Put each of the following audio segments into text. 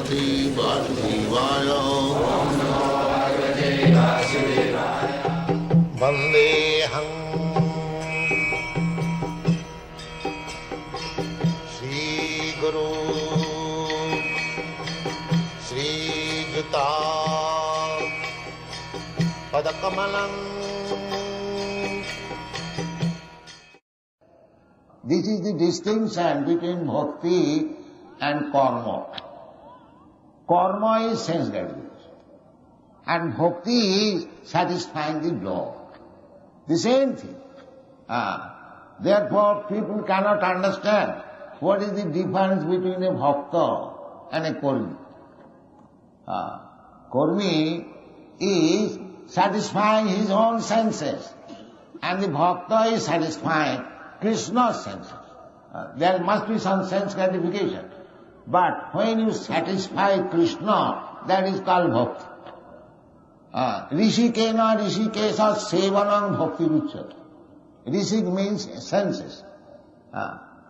Bhagavate Vasudevaya. Vandeham Shri Guru Shri Juta Padakamalam. This is the distinction between bhakti and karma. Karma is sense gratification, and bhakti is satisfying the Lord. The same thing. Therefore, people cannot understand what is the difference between a bhakta and a karmi. Karmi is satisfying his own senses, and the bhakta is satisfying Krishna's senses. There must be some sense gratification. But when you satisfy Krishna, that is called bhakti. Rishikena rishikesa sevanam bhakti ruchyate. Rishik means senses,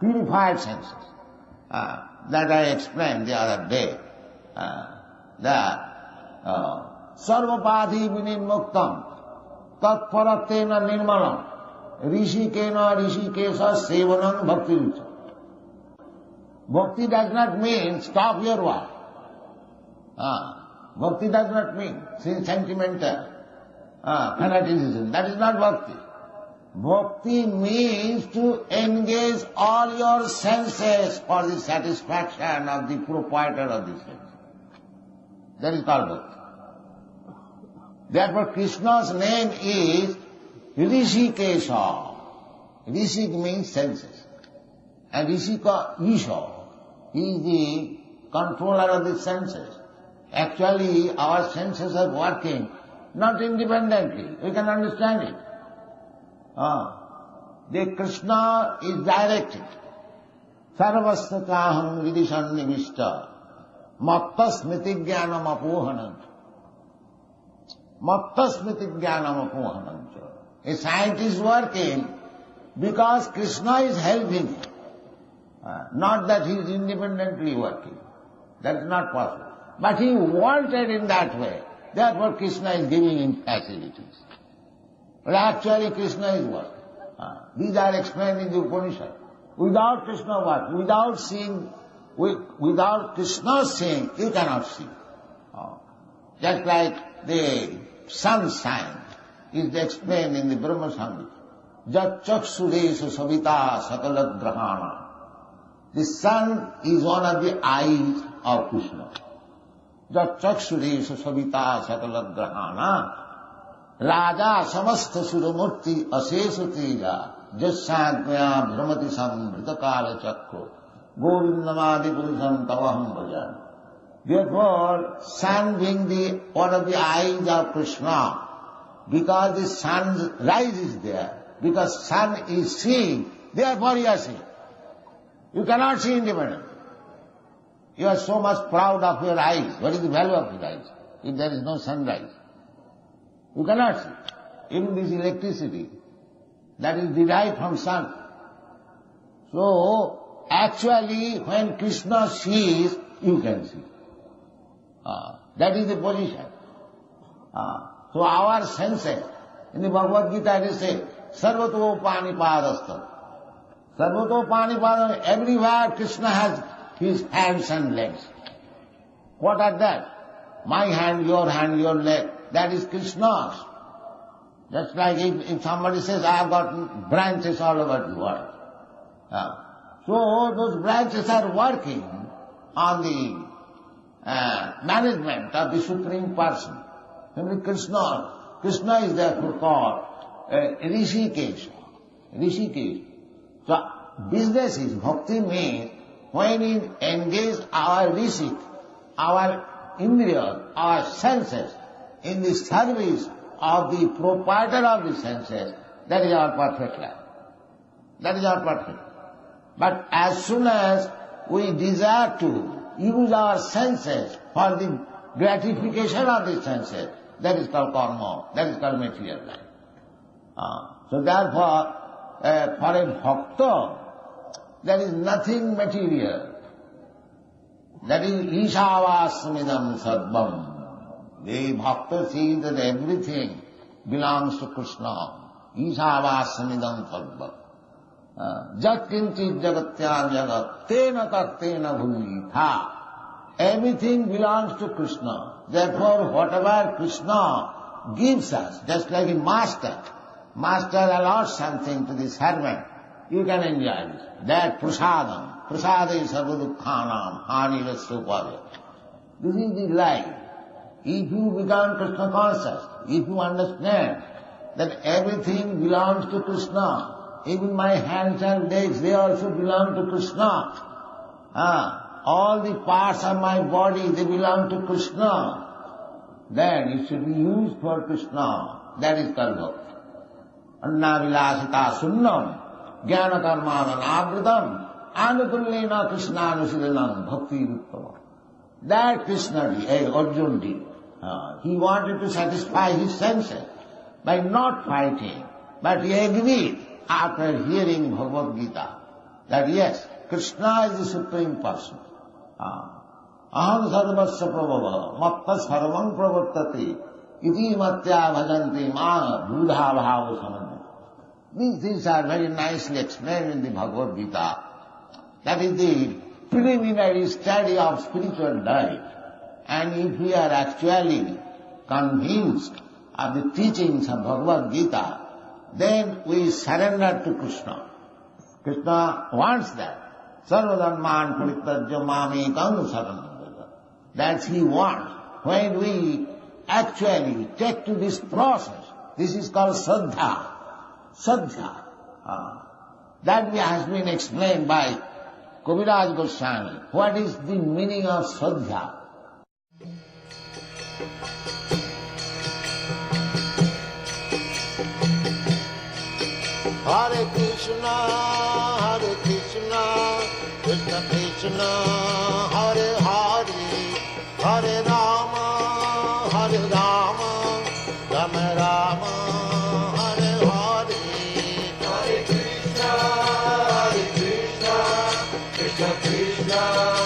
purified senses. That I explained the other day. That sarvapadhi vinimuktam tatparatena nirmalam rishikena rishikesa sevanam bhakti ruchyate. Bhakti does not mean stop your work. Bhakti does not mean sentimental fanaticism. That is not bhakti. Bhakti means to engage all your senses for the satisfaction of the proprietor of the sense. That is called bhakti. Therefore Krishna's name is Rishikesha. Rishik means senses. And Rishika, Isha, he is the controller of the senses. Actually, our senses are working not independently. We can understand it. The Krishna is directed. Sarvastakaham vidishan nivishta mattasmiti jnanam apohanam. Mattasmiti jnanam apohanam. A scientist working because Krishna is helping him. Not that he is independently working. That is not possible. But he wanted in that way. Therefore Krishna is giving him facilities. But actually Krishna is working. These are explained in the Upanishad. Without Krishna work, without seeing, without Krishna seeing, you cannot see. Just like the sun sign is explained in the Brahma Samhita. Jat chaksureshu savita sakala grahana. The sun is one of the eyes of Krishna. Jat chaksureshu savita sakala grahana. Raja samastha suramurti aseshu teja jasyagmaya brahmati sambritakala chakro govindamadi purusham tavaham bhajan. Therefore, sun being the one of the eyes of Krishna, because the sun's rise is there, because sun is seeing, therefore you are seeing. You cannot see independently. You are so much proud of your eyes. What is the value of your eyes if there is no sunrise? You cannot see. Even this electricity, that is derived from sun. So, actually, when Krishna sees, you can see. That is the position. So our senses, in the Bhagavad Gita it is said, Sarvato Panipadastam. Sarvato Panipadastam, everywhere Krishna has his hands and legs. What are that? My hand, your leg, that is Krishna's. Just like if somebody says, I have got branches all over the world. So those branches are working on the management of the Supreme Person. Simply Krishna. Krishna is therefore called Rishikesh. Rishikesh. So business is, bhakti means when we engage our rishik, our indriya, our senses in the service of the proprietor of the senses, that is our perfect life. That is our perfect life. But as soon as we desire to use our senses for the gratification of the senses, that is called karma, that is called material life. So therefore, for a bhakta, there is nothing material. That is Ishavasmidam Sarvam. The bhakta sees that everything belongs to Krishna. Ishavasmidam Sarvam. Jat kinchit jagatyam jagat tena taktena bhulitha. Everything belongs to Krishna. Therefore, whatever Krishna gives us, just like a master allots something to the servant, you can enjoy it. That prasadam. Prasada is sarvadukhanam, hanirasupavya. This is the life. If you become Krishna conscious, if you understand that everything belongs to Krishna, even my hands and legs, they also belong to Krishna. All the parts of my body, they belong to Krishna. Then it should be used for Krishna. That is called bhakti. Anna vilasita sunnam, jnana karmana navritam, anukullena Krishna anusidanam bhakti uttama. That Krishna did, Arjuna did. He wanted to satisfy his senses by not fighting, but he agreed after hearing Bhagavad Gita that yes, Krishna is the Supreme Person. Aham sarvasya prabhava, matta sarvam pravartate, iti matya bhajanti ma budha bhava samanya. These things are very nicely explained in the Bhagavad Gita. That is the preliminary study of spiritual life. And if we are actually convinced of the teachings of Bhagavad Gita, then we surrender to Krishna. Krishna wants that. Sarvadharman parityajya mamekam saranam. That's he wants. When we actually take to this process, this is called Saddha. Saddha. That has been explained by Kaviraj Goswami. What is the meaning of Saddha? Hare Krishna, Krishna Krishna, Hare Hare, Hare Rama, Rama Rama, Hare Hare. Hare Krishna, Krishna Krishna.